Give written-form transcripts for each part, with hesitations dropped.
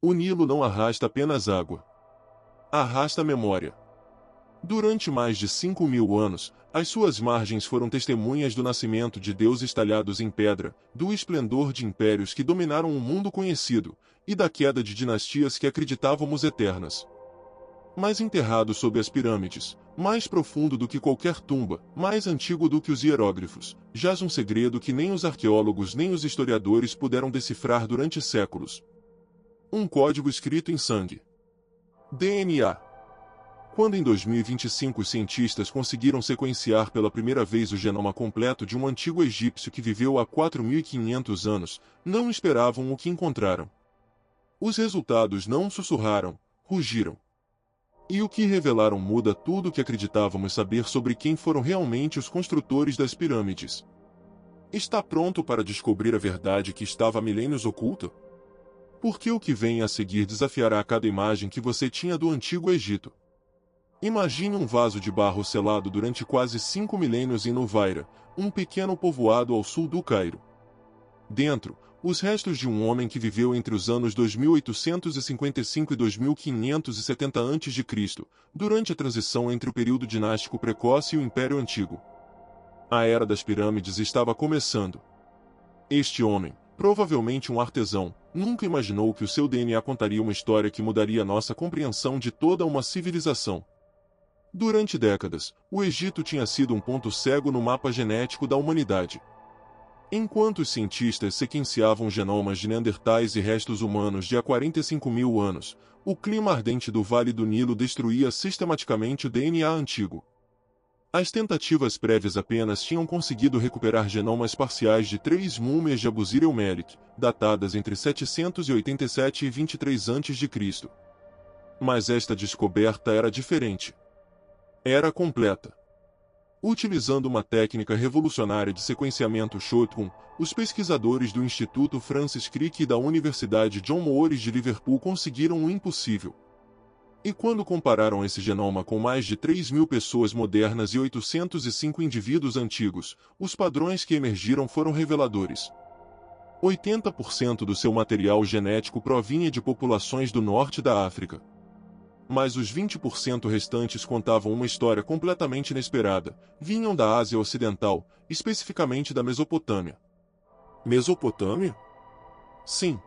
O Nilo não arrasta apenas água. Arrasta memória. Durante mais de 5.000 anos, as suas margens foram testemunhas do nascimento de deuses talhados em pedra, do esplendor de impérios que dominaram o mundo conhecido, e da queda de dinastias que acreditávamos eternas. Mais enterrado sob as pirâmides, mais profundo do que qualquer tumba, mais antigo do que os hieróglifos, jaz um segredo que nem os arqueólogos nem os historiadores puderam decifrar durante séculos. Um código escrito em sangue. DNA. Quando em 2025 os cientistas conseguiram sequenciar pela primeira vez o genoma completo de um antigo egípcio que viveu há 4.500 anos, não esperavam o que encontraram. Os resultados não sussurraram, rugiram. E o que revelaram muda tudo o que acreditávamos saber sobre quem foram realmente os construtores das pirâmides. Está pronto para descobrir a verdade que estava há milênios oculta? Porque o que vem a seguir desafiará cada imagem que você tinha do Antigo Egito. Imagine um vaso de barro selado durante quase 5 milênios em Nuvaira, um pequeno povoado ao sul do Cairo. Dentro, os restos de um homem que viveu entre os anos 2855 e 2570 a.C., durante a transição entre o período dinástico precoce e o Império Antigo. A Era das Pirâmides estava começando. Este homem, provavelmente um artesão, nunca imaginou que o seu DNA contaria uma história que mudaria nossa compreensão de toda uma civilização. Durante décadas, o Egito tinha sido um ponto cego no mapa genético da humanidade. Enquanto os cientistas sequenciavam genomas de neandertais e restos humanos de há 45.000 anos, o clima ardente do Vale do Nilo destruía sistematicamente o DNA antigo. As tentativas prévias apenas tinham conseguido recuperar genomas parciais de 3 múmias de Abusir-el-Melik, datadas entre 787 e 23 a.C. Mas esta descoberta era diferente. Era completa. Utilizando uma técnica revolucionária de sequenciamento shotgun, os pesquisadores do Instituto Francis Crick e da Universidade John Moores de Liverpool conseguiram o impossível. E quando compararam esse genoma com mais de 3.000 pessoas modernas e 805 indivíduos antigos, os padrões que emergiram foram reveladores. 80% do seu material genético provinha de populações do norte da África. Mas os 20% restantes contavam uma história completamente inesperada, vinham da Ásia Ocidental, especificamente da Mesopotâmia. Mesopotâmia? Sim.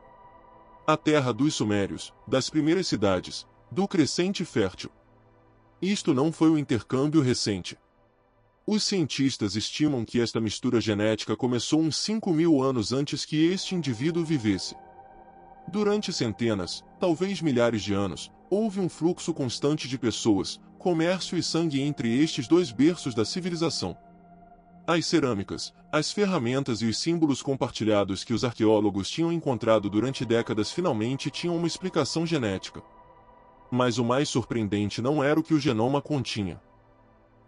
A terra dos Sumérios, das primeiras cidades, do crescente fértil. Isto não foi um intercâmbio recente. Os cientistas estimam que esta mistura genética começou uns 5.000 anos antes que este indivíduo vivesse. Durante centenas, talvez milhares de anos, houve um fluxo constante de pessoas, comércio e sangue entre estes dois berços da civilização. As cerâmicas, as ferramentas e os símbolos compartilhados que os arqueólogos tinham encontrado durante décadas finalmente tinham uma explicação genética. Mas o mais surpreendente não era o que o genoma continha.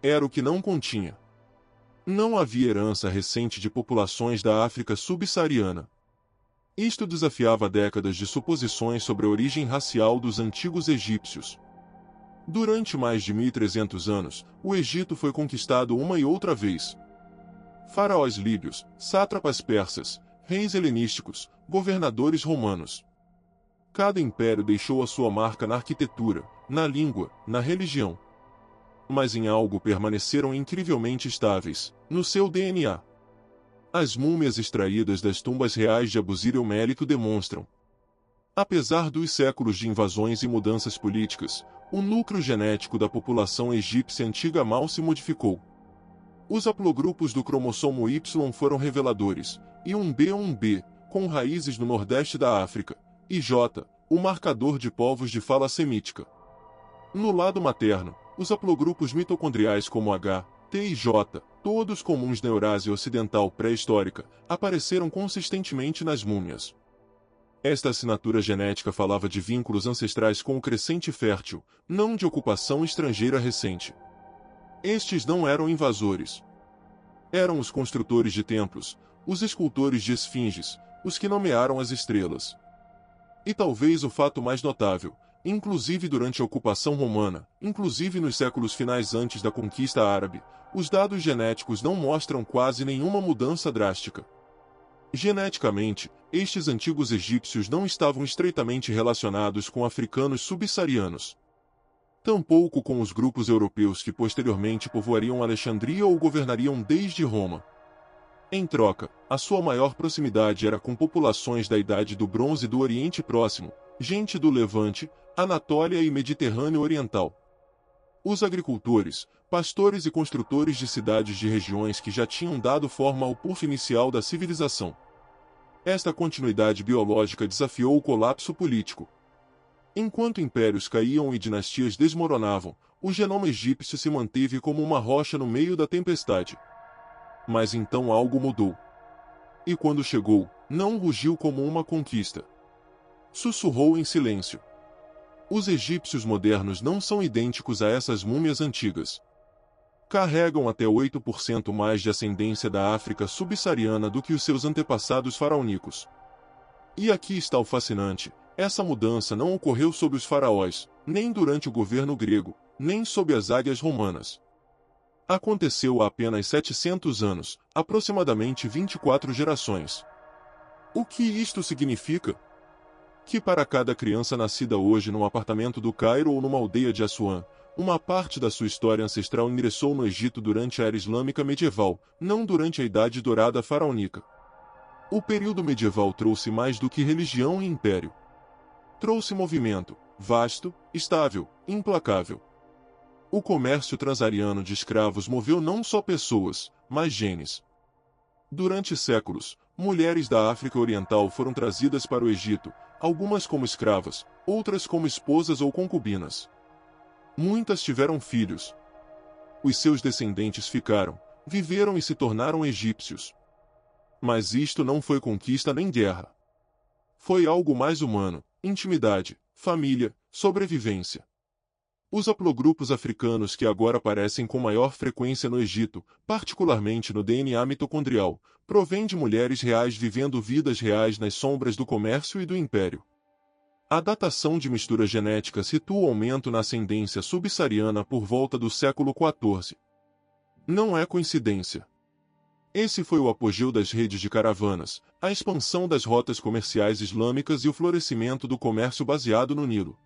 Era o que não continha. Não havia herança recente de populações da África subsaariana. Isto desafiava décadas de suposições sobre a origem racial dos antigos egípcios. Durante mais de 1.300 anos, o Egito foi conquistado uma e outra vez. Faraós líbios, sátrapas persas, reis helenísticos, governadores romanos. Cada império deixou a sua marca na arquitetura, na língua, na religião. Mas em algo permaneceram incrivelmente estáveis, no seu DNA. As múmias extraídas das tumbas reais de Abusir-el-Melik o demonstram. Apesar dos séculos de invasões e mudanças políticas, o núcleo genético da população egípcia antiga mal se modificou. Os haplogrupos do cromossomo Y foram reveladores, e um B, com raízes no nordeste da África, e J, o marcador de povos de fala semítica. No lado materno, os haplogrupos mitocondriais como H, T e J, todos comuns na Eurásia Ocidental pré-histórica, apareceram consistentemente nas múmias. Esta assinatura genética falava de vínculos ancestrais com o crescente fértil, não de ocupação estrangeira recente. Estes não eram invasores. Eram os construtores de templos, os escultores de esfinges, os que nomearam as estrelas. E talvez o fato mais notável, inclusive durante a ocupação romana, inclusive nos séculos finais antes da conquista árabe, os dados genéticos não mostram quase nenhuma mudança drástica. Geneticamente, estes antigos egípcios não estavam estreitamente relacionados com africanos subsaarianos. Tampouco com os grupos europeus que posteriormente povoariam Alexandria ou governariam desde Roma. Em troca, a sua maior proximidade era com populações da Idade do Bronze do Oriente Próximo, gente do Levante, Anatólia e Mediterrâneo Oriental. Os agricultores, pastores e construtores de cidades de regiões que já tinham dado forma ao pufo inicial da civilização. Esta continuidade biológica desafiou o colapso político. Enquanto impérios caíam e dinastias desmoronavam, o genoma egípcio se manteve como uma rocha no meio da tempestade. Mas então algo mudou. E quando chegou, não rugiu como uma conquista. Sussurrou em silêncio. Os egípcios modernos não são idênticos a essas múmias antigas. Carregam até 8% mais de ascendência da África subsaariana do que os seus antepassados faraônicos. E aqui está o fascinante: essa mudança não ocorreu sob os faraós, nem durante o governo grego, nem sob as águias romanas. Aconteceu há apenas 700 anos, aproximadamente 24 gerações. O que isto significa? Que para cada criança nascida hoje num apartamento do Cairo ou numa aldeia de Assuã, uma parte da sua história ancestral ingressou no Egito durante a era islâmica medieval, não durante a Idade Dourada faraônica. O período medieval trouxe mais do que religião e império. Trouxe movimento, vasto, estável, implacável. O comércio transariano de escravos moveu não só pessoas, mas genes. Durante séculos, mulheres da África Oriental foram trazidas para o Egito, algumas como escravas, outras como esposas ou concubinas. Muitas tiveram filhos. Os seus descendentes ficaram, viveram e se tornaram egípcios. Mas isto não foi conquista nem guerra. Foi algo mais humano: intimidade, família, sobrevivência. Os haplogrupos africanos que agora aparecem com maior frequência no Egito, particularmente no DNA mitocondrial, provêm de mulheres reais vivendo vidas reais nas sombras do comércio e do império. A datação de mistura genética situa o aumento na ascendência subsaariana por volta do século XIV. Não é coincidência. Esse foi o apogeu das redes de caravanas, a expansão das rotas comerciais islâmicas e o florescimento do comércio baseado no Nilo.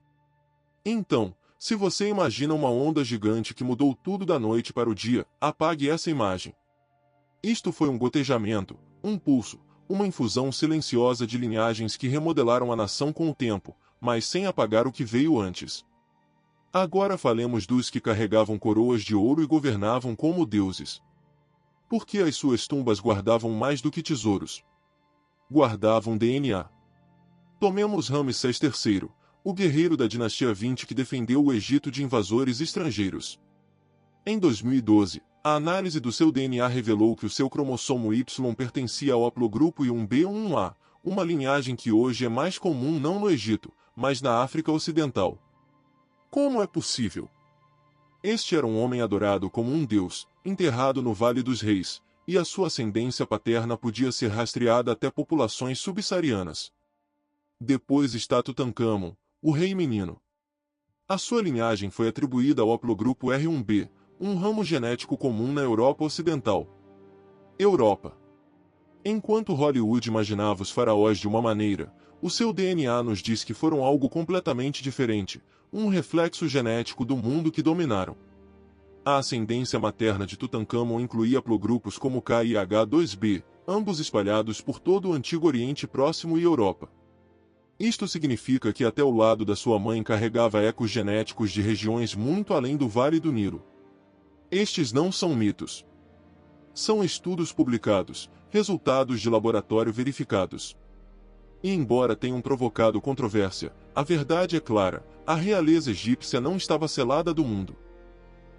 Então, se você imagina uma onda gigante que mudou tudo da noite para o dia, apague essa imagem. Isto foi um gotejamento, um pulso, uma infusão silenciosa de linhagens que remodelaram a nação com o tempo, mas sem apagar o que veio antes. Agora falemos dos que carregavam coroas de ouro e governavam como deuses. Porque as suas tumbas guardavam mais do que tesouros. Guardavam DNA. Tomemos Ramsés III, o guerreiro da dinastia 20 que defendeu o Egito de invasores estrangeiros. Em 2012, a análise do seu DNA revelou que o seu cromossomo Y pertencia ao haplogrupo I1b1A, uma linhagem que hoje é mais comum não no Egito, mas na África Ocidental. Como é possível? Este era um homem adorado como um deus, enterrado no Vale dos Reis, e a sua ascendência paterna podia ser rastreada até populações subsaarianas. Depois está Tutancâmon, o rei menino. A sua linhagem foi atribuída ao haplogrupo R1b, um ramo genético comum na Europa Ocidental. Europa. Enquanto Hollywood imaginava os faraós de uma maneira, o seu DNA nos diz que foram algo completamente diferente, um reflexo genético do mundo que dominaram. A ascendência materna de Tutancâmon incluía haplogrupos como K e H2b, ambos espalhados por todo o Antigo Oriente Próximo e Europa. Isto significa que até o lado da sua mãe carregava ecos genéticos de regiões muito além do Vale do Nilo. Estes não são mitos. São estudos publicados, resultados de laboratório verificados. E embora tenham provocado controvérsia, a verdade é clara: a realeza egípcia não estava selada do mundo.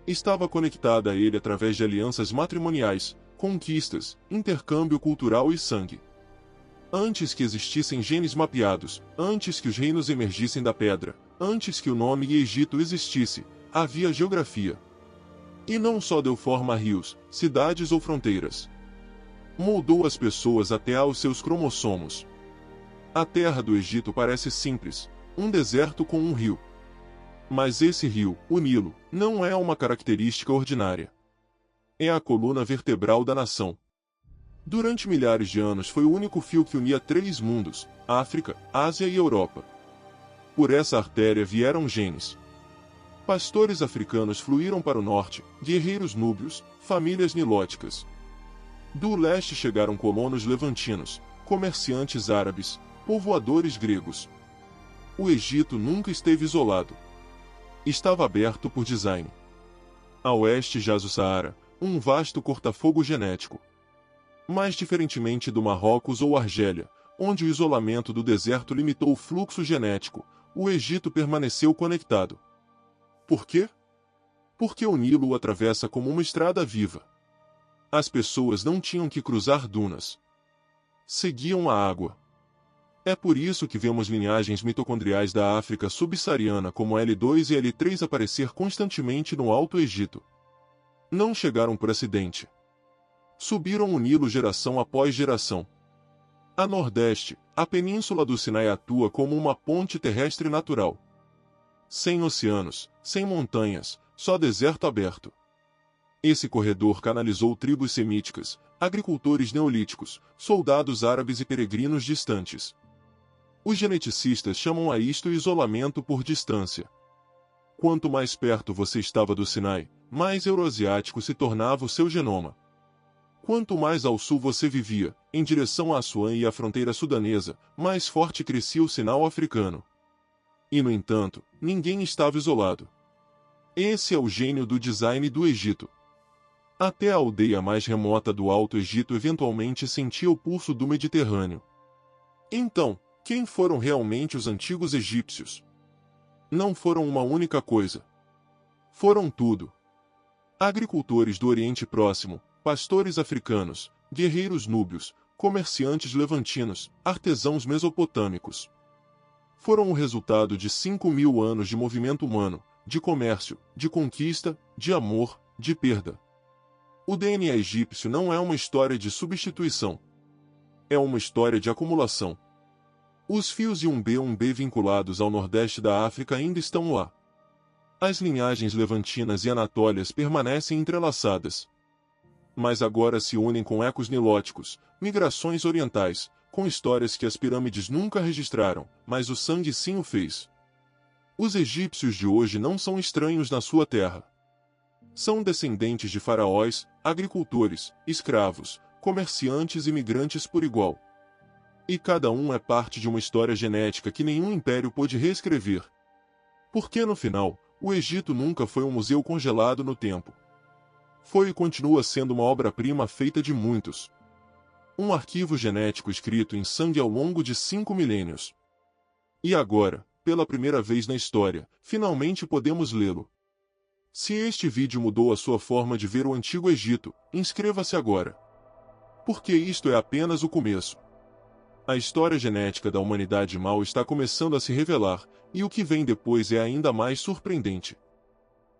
Estava conectada a ele através de alianças matrimoniais, conquistas, intercâmbio cultural e sangue. Antes que existissem genes mapeados, antes que os reinos emergissem da pedra, antes que o nome Egito existisse, havia geografia. E não só deu forma a rios, cidades ou fronteiras. Moldou as pessoas até aos seus cromossomos. A terra do Egito parece simples, um deserto com um rio. Mas esse rio, o Nilo, não é uma característica ordinária. É a coluna vertebral da nação. Durante milhares de anos foi o único fio que unia três mundos, África, Ásia e Europa. Por essa artéria vieram genes. Pastores africanos fluíram para o norte, guerreiros núbios, famílias nilóticas. Do leste chegaram colonos levantinos, comerciantes árabes, povoadores gregos. O Egito nunca esteve isolado. Estava aberto por design. A oeste jaz o Saara, um vasto cortafogo genético. Mas diferentemente do Marrocos ou Argélia, onde o isolamento do deserto limitou o fluxo genético, o Egito permaneceu conectado. Por quê? Porque o Nilo o atravessa como uma estrada viva. As pessoas não tinham que cruzar dunas. Seguiam a água. É por isso que vemos linhagens mitocondriais da África subsaariana como L2 e L3 aparecer constantemente no Alto Egito. Não chegaram por acidente. Subiram o Nilo geração após geração. A nordeste, a península do Sinai atua como uma ponte terrestre natural. Sem oceanos, sem montanhas, só deserto aberto. Esse corredor canalizou tribos semíticas, agricultores neolíticos, soldados árabes e peregrinos distantes. Os geneticistas chamam a isto isolamento por distância. Quanto mais perto você estava do Sinai, mais euroasiático se tornava o seu genoma. Quanto mais ao sul você vivia, em direção a Assuã e à fronteira sudanesa, mais forte crescia o sinal africano. E no entanto, ninguém estava isolado. Esse é o gênio do design do Egito. Até a aldeia mais remota do Alto Egito eventualmente sentia o pulso do Mediterrâneo. Então, quem foram realmente os antigos egípcios? Não foram uma única coisa. Foram tudo. Agricultores do Oriente Próximo, pastores africanos, guerreiros núbios, comerciantes levantinos, artesãos mesopotâmicos. Foram o resultado de 5.000 anos de movimento humano, de comércio, de conquista, de amor, de perda. O DNA egípcio não é uma história de substituição. É uma história de acumulação. Os fios Yumbe vinculados ao nordeste da África ainda estão lá. As linhagens levantinas e anatólias permanecem entrelaçadas. Mas agora se unem com ecos nilóticos, migrações orientais, com histórias que as pirâmides nunca registraram, mas o sangue sim o fez. Os egípcios de hoje não são estranhos na sua terra. São descendentes de faraós, agricultores, escravos, comerciantes e migrantes por igual. E cada um é parte de uma história genética que nenhum império pôde reescrever. Porque no final, o Egito nunca foi um museu congelado no tempo. Foi e continua sendo uma obra-prima feita de muitos. Um arquivo genético escrito em sangue ao longo de 5 milênios. E agora, pela primeira vez na história, finalmente podemos lê-lo. Se este vídeo mudou a sua forma de ver o Antigo Egito, inscreva-se agora. Porque isto é apenas o começo. A história genética da humanidade mal está começando a se revelar, e o que vem depois é ainda mais surpreendente.